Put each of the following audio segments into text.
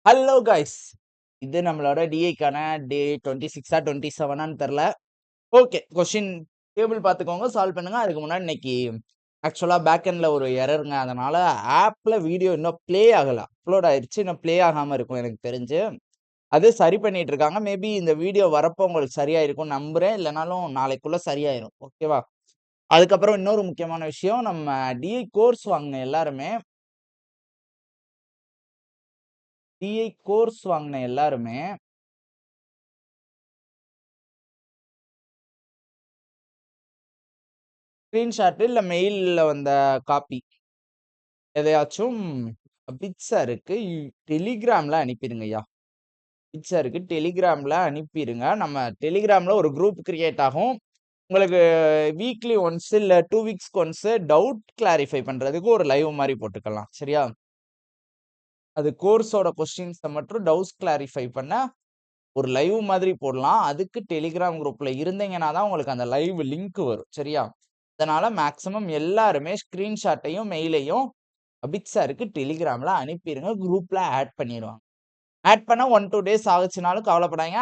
Hello guys, இது நம்மளோட டிஐக்கான டே 26 27 தெரில. ஓகே, கொஸ்டின் டேபிள் பார்த்துக்கோங்க, சால்வ் பண்ணுங்க. அதுக்கு முன்னாடி இன்னைக்கு ஆக்சுவலா பேக் எண்ட்ல ஒரு எரருங்க. அதனால ஆப்ல வீடியோ இன்னும் ப்ளே ஆகல. அப்லோட் ஆயிருச்சு, இன்னும் ப்ளே ஆகாம இருக்கும் எனக்கு தெரிஞ்சு. அது சரி பண்ணிட்டு இருக்காங்க. மேபி இந்த வீடியோ வரப்போ உங்களுக்கு சரியாயிருக்கும் நம்புறேன். இல்லைனாலும் நாளைக்குள்ள சரியாயிரும். ஓகேவா? அதுக்கப்புறம் இன்னொரு முக்கியமான விஷயம், நம்ம டிஐ கோர்ஸ் வாங்கின எல்லாருமே ஸ்கிரீன்ஷாட் இல்ல மெயில்ல வந்த காப்பி எதையாச்சும் பிக் சாருக்கு டெலிகிராம்ல அனுப்பிடுங்கய்யா. பிக் சாருக்கு டெலிகிராம்ல அனுப்பிடுங்க. நம்ம டெலிகிராம்ல ஒரு குரூப் கிரியேட் ஆகும். உங்களுக்கு வீக்லி ஒன்ஸ் இல்ல 2 வீக்ஸ்க்கு ஒன்ஸ் டவுட் கிளாரிஃபை பண்றதுக்கு ஒரு லைவ் மாதிரி போட்டுக்கலாம். சரியா? அது கோர்ஸோட கொஸ்டின்ஸை மட்டும் டவுட்ஸ் கிளாரிஃபை பண்ண ஒரு லைவ் மாதிரி போடலாம். அதுக்கு டெலிகிராம் குரூப்ல இருந்தீங்கன்னா தான் உங்களுக்கு அந்த லைவ் லிங்க் வரும். சரியா? அதனால மேக்சிமம் எல்லாருமே ஸ்கிரீன்ஷாட்டையும் மெயிலையும் அபித் சாருக்கு டெலிகிராம்ல அனுப்பிடுங்க. குரூப்ல ஆட் பண்ணிடுவாங்க. ஆட் பண்ண 1-2 டேஸ் ஆகுச்சுனாலும் கவலைப்படாதீங்க,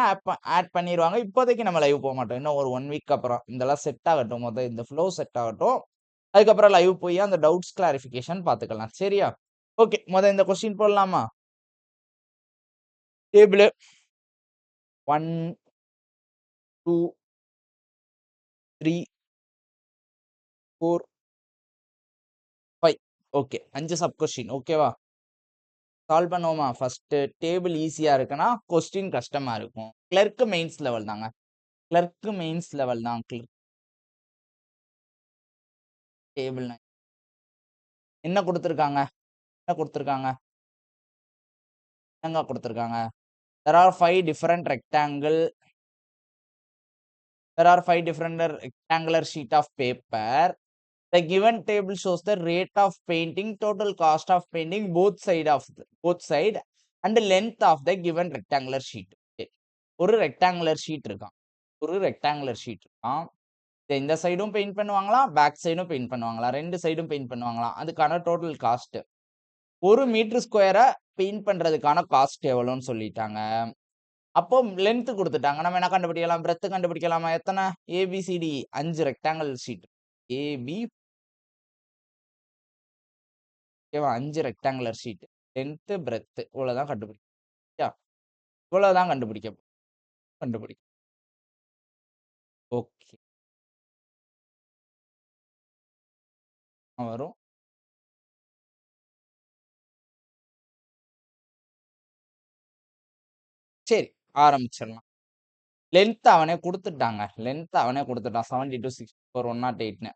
ஆட் பண்ணிடுவாங்க. இப்போதைக்கு நம்ம லைவ் போக மாட்டோம். இன்னும் ஒரு 1 வீக் அப்புறம் இதெல்லாம் செட் ஆகட்டும். மொதல் இந்த ஃப்ளோ செட் ஆகட்டும். அதுக்கப்புறம் லைவ் போய் அந்த டவுட்ஸ் கிளாரிஃபிகேஷன் பார்த்துக்கலாம். சரியா? ஓகே, இந்த கொஸ்டின் போடலாமா? டேபிள் 1 2 3 4 5. Okay, 5 sub question. ஓகேவா? சால்வ் பண்ணுவோமா? ஃபர்ஸ்ட் டேபிள் ஈஸியா இருக்குன்னா கொஸ்டின் கஷ்டமா இருக்கும். கிளர்க் மெயின்ஸ் லெவல் தாங்க. கிளர்க் மெயின்ஸ் லெவல் தான். டேபிள் என்ன கொடுத்துருக்காங்க? என்ன கொடுத்துருக்காங்க? என்னங்க கொடுத்துருக்காங்க? There are 5 different rectangle. There are 5 different rectangular sheet of paper. The given table shows the rate of painting, total cost of painting, both side, and the length of the given rectangular sheet. ஒரு rectangular sheet இருக்கான். இந்த சைடும் paint பண்ணுவாங்களாம், back சைடும் paint பண்ணுவாங்களாம், ரெண்டு சைடும் paint பண்ணுவாங்களாம். அதுக்கான டோட்டல் காஸ்ட் 1 மீட்டர் ஸ்கொயரை பெயிண்ட் பண்றதுக்கான காஸ்ட் எவ்வளோன்னு சொல்லிட்டாங்க. அப்போ லென்த் கொடுத்துட்டாங்க. நம்ம என்ன கண்டுபிடிக்கலாம்? பிரெத் கண்டுபிடிக்கலாமா? எத்தனை? ABCD 5 rectangle sheet. ஏபி ஓகேவா? 5 ரெக்டாங்குலர் ஷீட். லென்த் பிரெத் இவ்வளவுதான் கண்டுபிடிக்கும். இவ்வளவுதான் கண்டுபிடிக்கும். ஓகே, வரும். சரி, ஆரம்பிச்சிடலாம். லென்த் அவனே கொடுத்துட்டாங்க. 72 64 108ன்னு.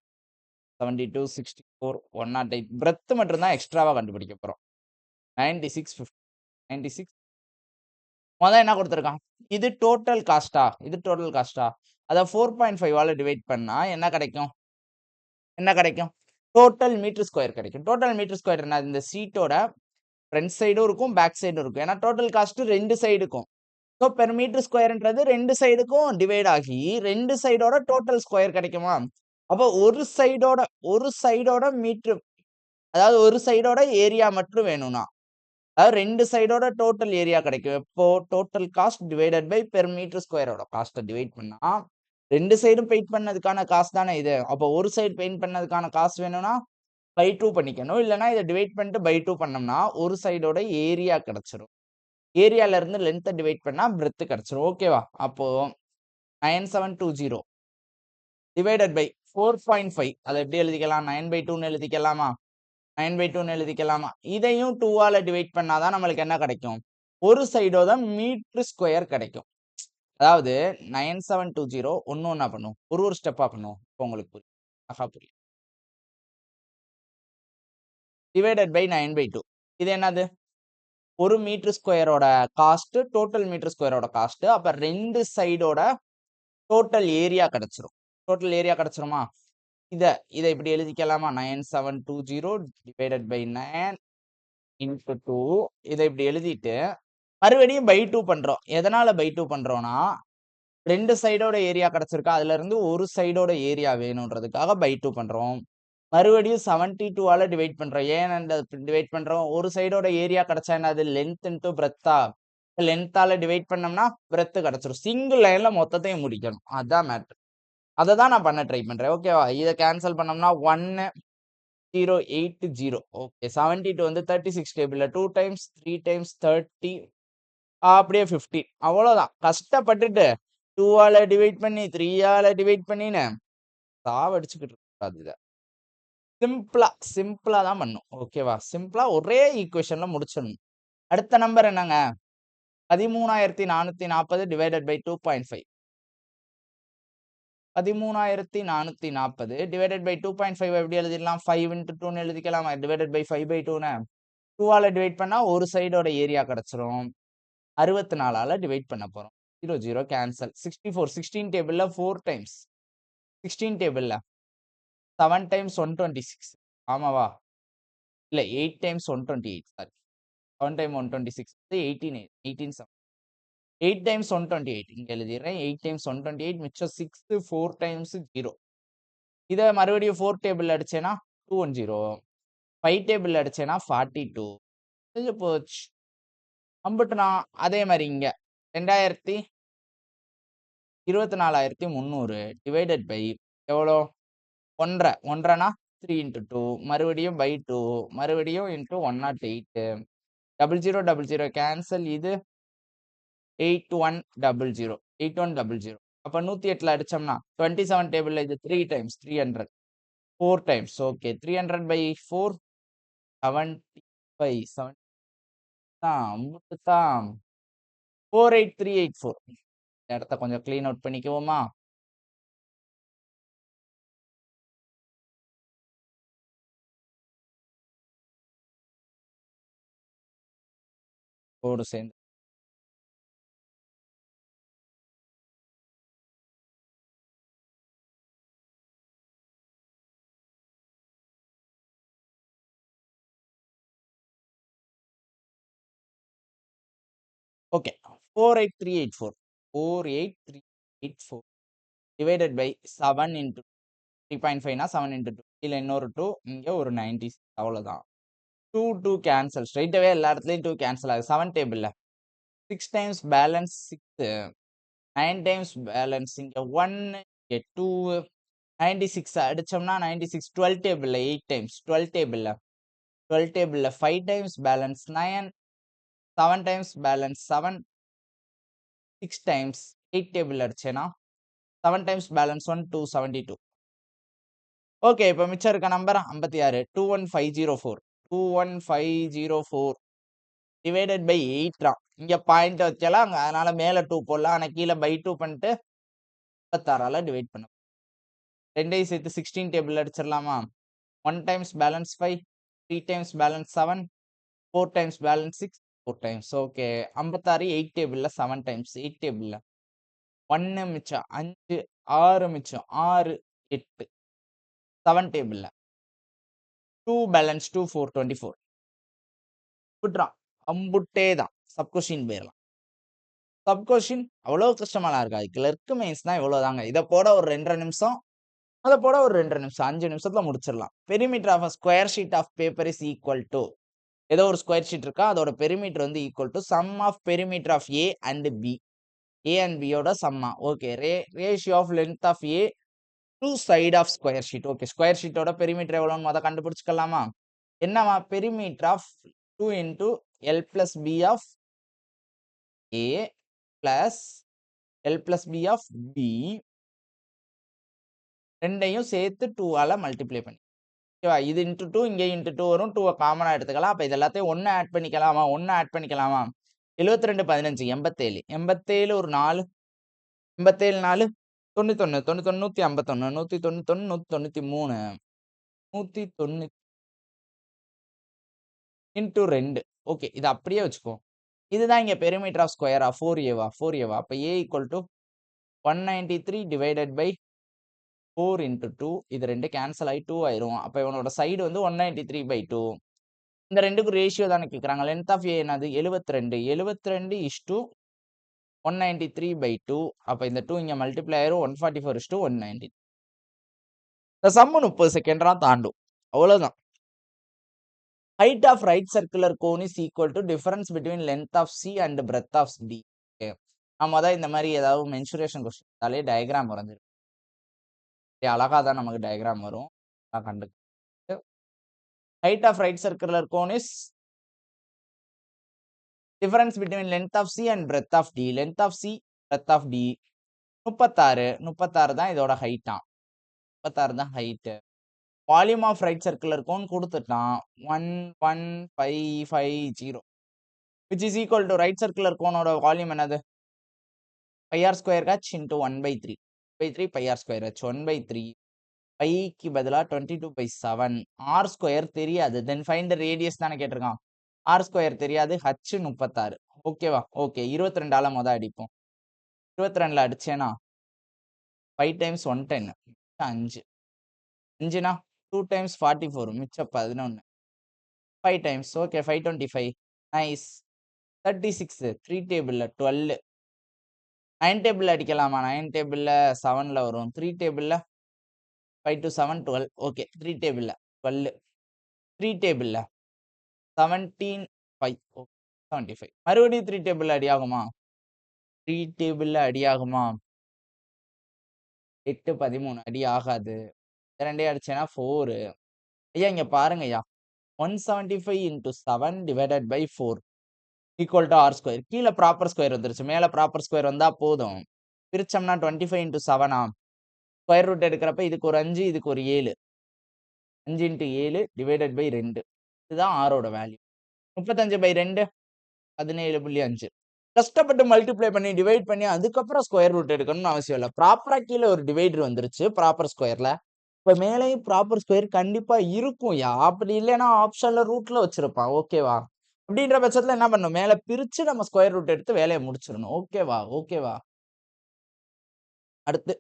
72 64 108. பிரெத் மட்டும் தான் எக்ஸ்ட்ராவா கண்டுபிடிக்க போறோம். 96 50 96. என்ன கொடுத்துருக்கான்? இது டோட்டல் காஸ்டா? அத 4.5 டிவைட் பண்ணா என்ன கிடைக்கும்? டோட்டல் மீட்டர் ஸ்கொயர் கிடைக்கும். டோட்டல் மீட்டர் ஸ்கொயர் என்ன? இந்த சீட்டோட ஃப்ரண்ட் சைடும் இருக்கும், பேக் சைடும் இருக்கும். ஏன்னா டோட்டல் காஸ்ட் ரெண்டு சைடுக்கும். ஸோ பெர் மீட்டர் ஸ்கொயர்ன்றது ரெண்டு சைடுக்கும் டிவைட் ஆகி ரெண்டு சைடோட டோட்டல் ஸ்கொயர் கிடைக்குமா? அப்போ ஒரு சைடோட மீட்டர், அதாவது ஒரு சைடோட ஏரியா மட்டும் வேணும்னா, அதாவது ரெண்டு சைடோட டோட்டல் ஏரியா கிடைக்கும். எப்போ? Total cost divided by per metre ஸ்கொயரோட காஸ்ட்டை டிவைட் பண்ணா ரெண்டு சைடும் பெயிண்ட் பண்ணதுக்கான காசு தானே இது. அப்போ ஒரு சைடு பெயிண்ட் பண்ணதுக்கான காசு வேணும்னா பை 2 பண்ணிக்கணும். இல்லைன்னா இதை டிவைட் பண்ணிட்டு பை 2 பண்ணோம்னா ஒரு சைடோட ஏரியா கிடைச்சிரும். ஏரியால இருந்து லென்த்தை டிவைட் பண்ணா பிரெத் கிடைச்சிரும். ஓகேவா? அப்போ 9720 டிவைடட் பை 4.5. அதை எப்படி எழுதிக்கலாம்? 9/2ன்னு எழுதிக்கலாமா? 9/2ன்னு எழுதிக்கலாமா? இதையும் 2ஆல டிவைட் பண்ணாதான் நம்மளுக்கு என்ன கிடைக்கும்? ஒரு சைடோட மீட்டர் ஸ்கொயர் கிடைக்கும். அதாவது 9720 ஒன்னா பண்ணும், ஒரு ஸ்டெப்பா பண்ணும். இப்போ உங்களுக்கு புரியும். Divided by 9/2. இது என்னது? ஒரு மீட்டர் ஸ்கொயரோட காஸ்ட், டோட்டல் மீட்டர் ஸ்கொயரோட காஸ்ட். அப்ப ரெண்டு சைடோட டோட்டல் ஏரியா கிடைச்சிருமா? இதை இப்படி எழுதிக்கலாமா? 9720 டிவைடட் பை 9 இன்டு 2. இதை இப்படி எழுதிட்டு மறுபடியும் பை 2 பண்றோம். எதனால பை 2 பண்றோம்னா, ரெண்டு சைடோட ஏரியா கிடைச்சிருக்கா, அதுல இருந்து ஒரு சைடோட ஏரியா வேணும்ன்றதுக்காக பை 2 பண்றோம். மறுபடியும் 72ஆல டிவைட் பண்றோம். ஏன் அந்த டிவைட் பண்றோம்? ஒரு சைடோட ஏரியா கிடைச்சா என்னது? லென்த் இன்டு பிரெத்தா? லென்த்தால டிவைட் பண்ணோம்னா பிரெத் கிடைச்சிரும். சிங்கிள் லைன்ல மொத்தத்தையும் முடிக்கணும். அதான் மேட்டர். அத தான் நான் பண்ண ட்ரை பண்றேன். ஓகேவா? இத கேன்சல் பண்ணோம்னா 1080. ஓகே. 72 வந்து 36 டேபிள்ல 2 டைம்ஸ் 3 டைம்ஸ் 30 அப்படியே 15 அவ்வளோதான். கஷ்டப்பட்டுட்டு 2ஆல டிவைட் பண்ணி 3ஆல டிவைட் பண்ணின்னு சாவடிச்சுக்கிட்டு இருக்கக்கூடாது இத. சிம்பிளா தான் பண்ணணும். ஓகேவா? சிம்பிளா ஒரே ஈக்குவேஷன்ல முடிச்சிடணும். அடுத்த நம்பர் என்னங்க? 13,440 டிவைடட் பை 2.5. 13,440 டிவைடட் பை 2.5 எப்படி எழுதிடலாம்? 5 இன்டு 2ன்னு எழுதிக்கலாமா? டிவைடட் பை 5/2ன்னு 2ஆல டிவைட் பண்ணா ஒரு சைடோட ஏரியா கிடைச்சிரும். 64ஆல டிவைட் பண்ண போறோம். 0, 0 கேன்சல். 64 16 டேபிள்ல 4 டைம்ஸ். 16 டேபிள்ல 7 டைம்ஸ் 126 ஆமாவா? இல்ல 8 டைம்ஸ் 128 சாரி. 7 டைம் 126 18 18 7 8 டைம்ஸ் 128 இங்க எழுதிடுறேன். 8 டைம்ஸ் 128 மிச்சம் 6 4 டைம்ஸ் 0. இத மறுபடியும் 4 டேபிள்ல அடிச்சேன்னா 210. 5 டேபிள்ல அடிச்சேன்னா 42. முடிஞ்சு போச்சு. அம்புட்டுனா அதே மாரி இங்க 24,300 டிவைடட் பை எவ்வளோ? 1 1/2னா 3 இன்டு 2 மறுபடியும் பை 2 மறுபடியும் இன்டு 108 0000 கேன்சல். இது 8100 8100 அப்ப 108ல அடிச்சோம்னா 27 டேபிள்ல இது 3 டைம்ஸ் 300 4 டைம்ஸ். ஓகே 300 பை 4 75 7 தான் அம்புட்டு தான் 48384. இந்த இடத்த கொஞ்சம் க்ளீன் அவுட் பண்ணிக்குவோமா? கோடு சேர்ந்து ஓகே 48384 48384 டிவைடட் பை 7 இன்டு 3.5னா 7 இன்டு 2 இல்ல இன்னொரு 2 இங்க ஒரு 96 அவ்வளவுதான். 2 கேன்சல். ஸ்ட்ரைட் அவே எல்லா இடத்துலயும் 2 கேன்சல் ஆகுது. 7 டேபிள்ல 6 டைம்ஸ் பேலன்ஸ் 6 9 டைம்ஸ் பேலன்ஸ் இங்க 1 இங்க 2 96 அடிச்சோம்னா 96 12 டேபிள்ல 8 டைம்ஸ் 12 டேபிள்ல 5 times balance 9 7 times balance 7 6 times 8 table அடிச்சேனா 7 டைம்ஸ் பேலன்ஸ் 1 272. ஓகே இப்போ மிச்சம் இருக்க நம்பர் 56 21504 21504 டிவைடட் பை 8 தான். இங்க பாயிண்ட் வச்சலாம் அதனால மேல 2 போடலாம். ஆனா கீழே பை 2 பண்ணிட்டு 56ஆல டிவைட் பண்ண 2ஐயும் சேர்த்து 16 டேபிள் அடிச்சிடலாமா? 1 times balance 5 3 times balance 7 4 times balance 6 4 times. Okay 56 8 டேபிள்ல 7 டைம்ஸ் 8 டேபிள்ல 1 மிச்சம் 5 6 மிச்சம் 6 8 7 டேபிள்ல 2 பேலன்ஸ் 2 4 24 விட்றான். அம்புட்டே தான். சப் கொஸ்டின் போயிடலாம். சப் கொஸ்டின் அவ்வளோ கஷ்டமாலாம் இருக்காது. கிளர்க் மெயின்ஸ்னா இவ்வளோதாங்க. இதை போட ஒரு 2 நிமிஷம் அதை போட ஒரு 2 நிமிஷம் 5 நிமிஷத்துல முடிச்சிடலாம். Perimeter of square sheet of paper is equal to ஏதோ ஒரு ஸ்கொயர் ஷீட் இருக்கா அதோட பெரிமீட்டர் வந்து equal to sum of perimeter of A and B. A and பியோட சம்மா. Okay ratio of length of A to side of square sheet. Okay square ஷீட்டோட perimeter எவ்வளோன்னு அதை கண்டுபிடிச்சிக்கலாமா? என்னவா? Perimeter of 2 into L plus B of A plus L plus B of B ரெண்டையும் சேர்த்து 2ஆல multiply பண்ணி ஓகேவா? இது இன்ட்டு 2 இங்கே இன்ட்டு 2 வரும். 2 காமனா எடுத்துக்கலாம். அப்போ இது எல்லாத்தையும் 1 ஆட் பண்ணிக்கலாமா? 1 ஆட் பண்ணிக்கலாமா? 72 15 87 87 ஒரு 4 87 4 91 91 151 191 193 190 இன்ட்டு 2. ஓகே இது அப்படியே வச்சுக்கோ. இதுதான் இங்க பெரிமீட்டர் ஆஃப் ஸ்கொயரா 4ஏவா 4ஏவா? அப்போ A equal to 193 divided by 4 into 2 இது 2 கேன்சல் ஆகி 2 ஆயிரும். அப்போ இவனோட சைடு வந்து 193/2. இந்த ரெண்டுக்கும் ரேஷியோ தானே கேட்குறாங்க. லென்த் ஆஃப் ஏ என்னது? 72 72 இஸ்டு 193/2. அப்போ இந்த 2 இங்கே மல்டிப்ளை ஆயிரும் 144 190. இந்த சம்மு 30 செகண்ட் தான் தாண்டும். அவ்வளோதான். Height of right circular cone is equal to difference between length of C and breadth of D. Okay. நம்ம தான் இந்த மாதிரி ஏதாவது மென்சுரேஷன் கொஸ்டின் இருந்தாலே டயக்ராம் வரைஞ்சிருக்கும். அழகா தான் நமக்கு டயக்ராம் வரும். கண்டு height of right circular cone is difference between length of C and breadth of D. Length of C, breadth of D. 36 தான் இதோட ஹைட்டா. 36 தான் height. Volume of right circular cone கொடுத்துட்டான் 11550 which is equal to right circular கோனோட volume என்னது? pi r square h into 1/3. 3 pi r square h 1/3. Bike பதிலா 22/7. r square தெரியாது. Then find the radius தானே கேட்டிருக்கான். ஆர் ஸ்கொயர் தெரியாது. H 36. ஓகேவா? Okay. 22ஆல அடிப்போம். 22ல அடிச்சேனா 5 டைம்ஸ் 110 5. 5னா 2 டைம்ஸ் 44 மிச்சம் 11. 5 டைம்ஸ் ஓகே 525. நைஸ். 36 3 டேபிள்ல 12. 9 டேபிள்ல அடிக்கலாமா? 9 டேபிள்ல 7ல வரும். 3 டேபிள்ல 5 to 7 12. ஓகே 3 டேபிள்ல 12. 3 டேபிள்ல 17 5. ஓகே 75. மறுபடியும் 3 டேபிள்ல அடி ஆகுமா? 3 டேபிள்ல அடி ஆகுமா? 8 13 அடி ஆகாது. ரெண்டே அடிச்சேனா 4. ஐயா இங்க பாருங்க ஐயா. 175 into 7 divided by 4 equal to r square. கீழ ப்ராப்பர் ஸ்கொயர் வந்துருச்சு. மேல ப்ராப்பர் ஸ்கொயர் வந்தா போதும். பிரிச்சோம்னா 25 into 7 ஸ்கொயர் ரூட் எடுக்கிறப்ப இதுக்கு ஒரு 5 இதுக்கு ஒரு 7. 5 into 7 divided by 2. இதுதான் ஆரோட வேல்யூ. 35/2 17.5. கஷ்டப்பட்டு மல்டிப்ளை பண்ணி டிவைட் பண்ணி அதுக்கப்புறம் ஸ்கொயர் ரூட் எடுக்கணும்னு அவசியம் இல்லை. ப்ராப்பரா கீழே ஒரு டிவைடர் வந்துருச்சு ப்ராப்பர் ஸ்கொயர்ல. இப்ப மேலேயும் ப்ராப்பர் ஸ்கொயர் கண்டிப்பா இருக்கும் யா. அப்படி இல்லைன்னா ஆப்ஷன்ல ரூட்ல வச்சிருப்பான். ஓகேவா? அப்படின்ற பட்சத்துல என்ன பண்ணும்? மேல பிரிச்சு நம்ம ஸ்கொயர் ரூட் எடுத்து வேலையை முடிச்சிடணும். ஓகேவா? ஓகேவா? அடுத்து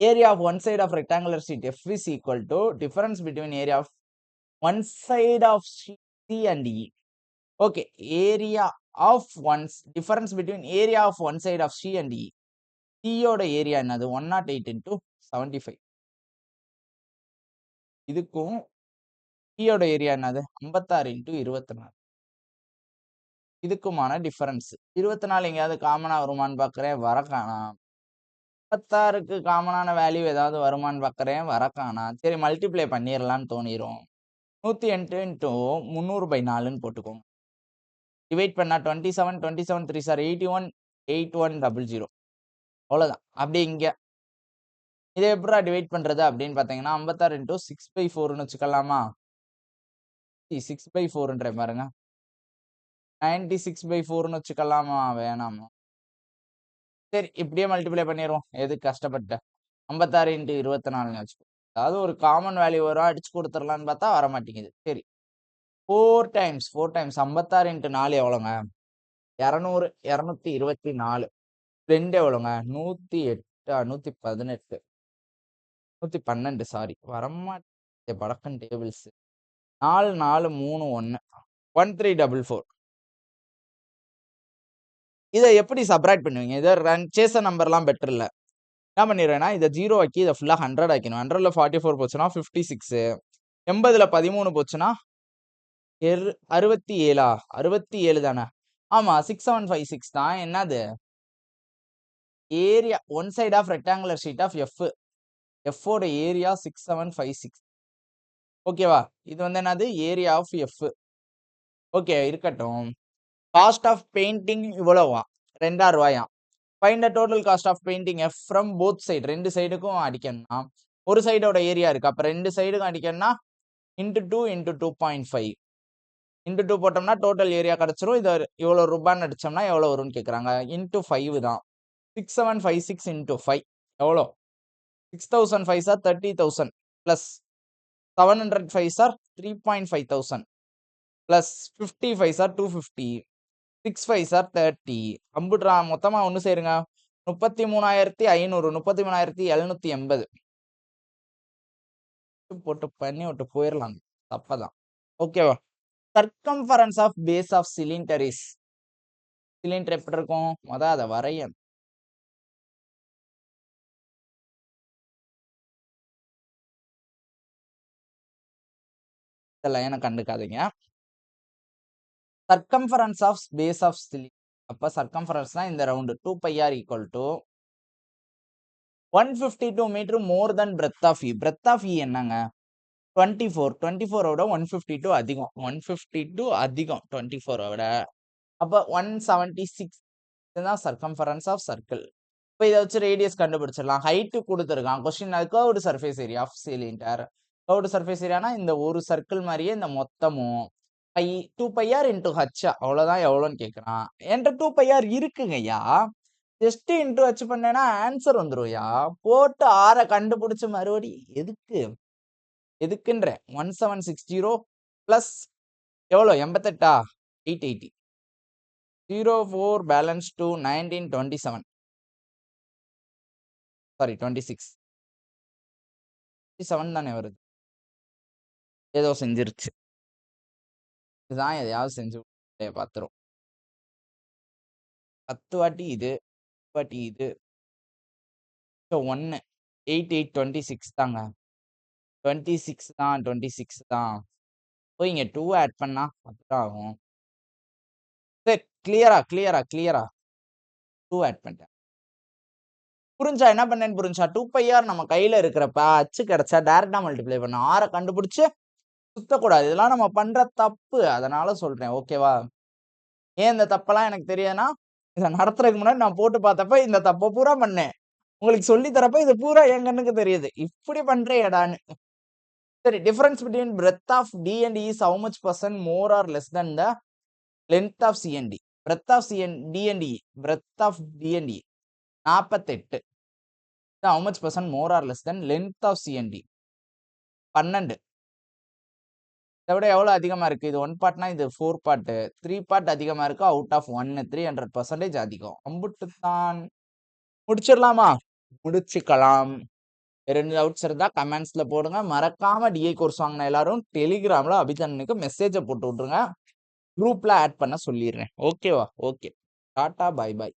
area of one side of rectangular sheet F is equal to difference between area of one side of C and E. Okay. Area of difference between area of one side of C and E. சியோட area என்னது? 108 into 75. இதுக்கும் சியோட area என்னது? 56 into 24. இதுக்குமான difference 24 எங்கேயாவது காமனா வருமானு பாக்குறேன், வர காணாம். 56க்கு காமனான வேல்யூ ஏதாவது வருமானு பாக்குறேன், வர காணாம். சரி மல்டிப்ளை பண்ணிடலாம்னு தோணிரும். 108 into 300/4ன்னு போட்டுக்கோங்க. டிவைட் பண்ணா 27 27 3 are 81 8100. அவ்வளவுதான். அப்படி இங்க இதை எப்படா டிவைட் பண்றது அப்படின்னு பாத்தீங்கன்னா 56 into 6/4ன்னு வச்சுக்கலாமா? 6/4ன்ற பாருங்க. 96/4ன்னு வச்சுக்கலாமா? வேணாமா? சரி இப்படியே மல்டிப்ளை பண்ணிடுவோம். எதுக்கு கஷ்டப்பட்ட? 56 into 24ன்னு வச்சுக்கோ. அதாவது ஒரு காமன் வேல்யூ வரும், அடிச்சு கொடுத்துடலான்னு பார்த்தா வர மாட்டேங்குது. சரி 4 டைம்ஸ் 56 into 4 எவ்வளோங்க? 200 224. 2 எவ்வளோங்க? 108 118 112. சாரி வரமாட்டே படக்கன் டேபிள்ஸ். 4 4 3 1 1344. இதை எப்படி சப்ராக்ட் பண்ணுவீங்க? இதை சேச நம்பர்லாம் பெட்டர் இல்லை. என்ன பண்ணிடுறேன்னா இதை 0 ஆக்கி இதை ஃபுல்லாக 100 ஆக்கணும். 100ல் 44 போச்சுன்னா 56. 80ல் 13 போச்சுன்னா 67. 67 தானே? ஆமா 6756 தான். என்னது? Area one side of rectangular sheet of F. எஃப்போட ஏரியா 6756. ஓகேவா? இது வந்து என்னது? Area of F. ஓகே இருக்கட்டும். காஸ்ட் ஆஃப் பெயிண்டிங் இவ்வளவா? 2000 ரூபாயா? Find the total cost of painting F from both side. ரெண்டு சைடுக்கும் அடிக்கணும்னா ஒரு சைடோட ஏரியா இருக்கு. அப்ப ரெண்டு சைடுக்கும் அடிக்கணும்னா இன்ட்டு 2 into 2.5 into 2 போட்டோம்னா டோட்டல் ஏரியா கிடைச்சிரும். இதை இவ்வளவு ரூபான்னு அடிச்சோம்னா எவ்வளவு வரும்னு கேட்குறாங்க. இன்ட்டு 5 தான். 6756 into 5 எவ்வளோ? 6005 sir 30,000 plus 705 sir 3.5,000 plus 55 sir 250 65 sir 30. கம்ப்யூட்டரா மொத்தமா ஒன்று சேருங்க. 33,500 33,780 போட்டு பண்ணி விட்டு போயிடலாம். தப்பதான். ஓகேவா? Circumference of base of cylinder is. Cylinder எப்படி இருக்கும்? அதை வரைய இந்த லைனை கண்டுக்காதீங்க. Circumference of base of cylinder. அப்ப சர்க்கம்ஃபரன்ஸ்னா இந்த round 2πr equal to 152 metre more then breadth of E. Breadth of E என்னங்க? 24. 24 விட 152 அதிகம். 152 அதிகம் 24 விட. அப்ப 176 இதுதான் சர்க்கம்ஃபரன்ஸ் ஆஃப் சர்க்கிள். இப்போ இதை வச்சு ரேடியஸ் கண்டுபிடிச்சிடலாம். ஹைட்டு கொடுத்துருக்கான் question. Curved surface area of cylinder. Curved surface ஏரியானா இந்த ஒரு சர்க்கிள் மாதிரியே இந்த மொத்தமும் 2πr இன்டூ ஹச் அவ்வளோதான் எவ்வளோன்னு கேட்குறான். என்கிட்ட 2πr இருக்குங்கய்யா. ஜஸ்ட் இன்டூ ஹச் பண்ணேன்னா ஆன்சர் வந்துரும்யா. போட்டு ஆரை கண்டுபிடிச்சு மறுபடி எதுக்குன்ற 1760 பிளஸ் எவ்வளோ 88 880 04 பேலன்ஸ் டு 1927 சாரி 26 27 தானே வருது. ஏதோ செஞ்சிருச்சு. இதுதான் எதையாவது செஞ்சு பார்த்துரும். 10 வாட்டி இது 10 வாட்டி இது 1 8 8 26 தாங்க. 26 தான் 26 தான். போய் இங்க 2 ஆட் பண்ணா அப்படிதான் ஆகும். சரி கிளியரா 2 ஆட் பண்ணிட்டேன். புரிஞ்சா என்ன பண்ணேன்னு புரிஞ்சா? 2πr நம்ம கையில இருக்கிறப்ப அச்சு கிடைச்சா டைரக்டா மல்டிப்ளை பண்ண. ஆரை கண்டுபிடிச்சு சுத்தக்கூடாது. இதெல்லாம் நம்ம பண்ற தப்பு. அதனால சொல்றேன். ஓகேவா? ஏன் இந்த தப்பெல்லாம் எனக்கு தெரியாதுன்னா இதை நடத்துறதுக்கு முன்னாடி நான் போட்டு பார்த்தப்ப இந்த தப்பை பூரா பண்ணேன். உங்களுக்கு சொல்லி தரப்ப இது பூரா என் கண்ணுக்கு தெரியுது. இப்படி பண்றேடான்னு. சரி, difference between breadth of D and is how much percent more or less than the length of C and D. Breadth of D and E, breadth of D and E 48. How much percent more or less than length of C and D 12. இதை விட எவ்வளோ அதிகமாக இருக்குது? இது 1 பார்ட்னா இது 4 part. 3 part அதிகமாக இருக்கு. Out of 1 300% அதிகம். அம்புட்டு தான். முடிச்சிடலாமா? முடிச்சுக்கலாம். வேற எந்த டவுட்ஸ் இருந்தா கமெண்ட்ஸ்ல போடுங்க. மறக்காம டிஐ கோர்ஸ் வாங்கின எல்லாரும் டெலிகிராம்ல அபிதனுக்கு மெசேஜை போட்டு விட்டுருங்க. குரூப்ல ஆட் பண்ண சொல்லிடுறேன். ஓகேவா? Okay, tata, bye bye.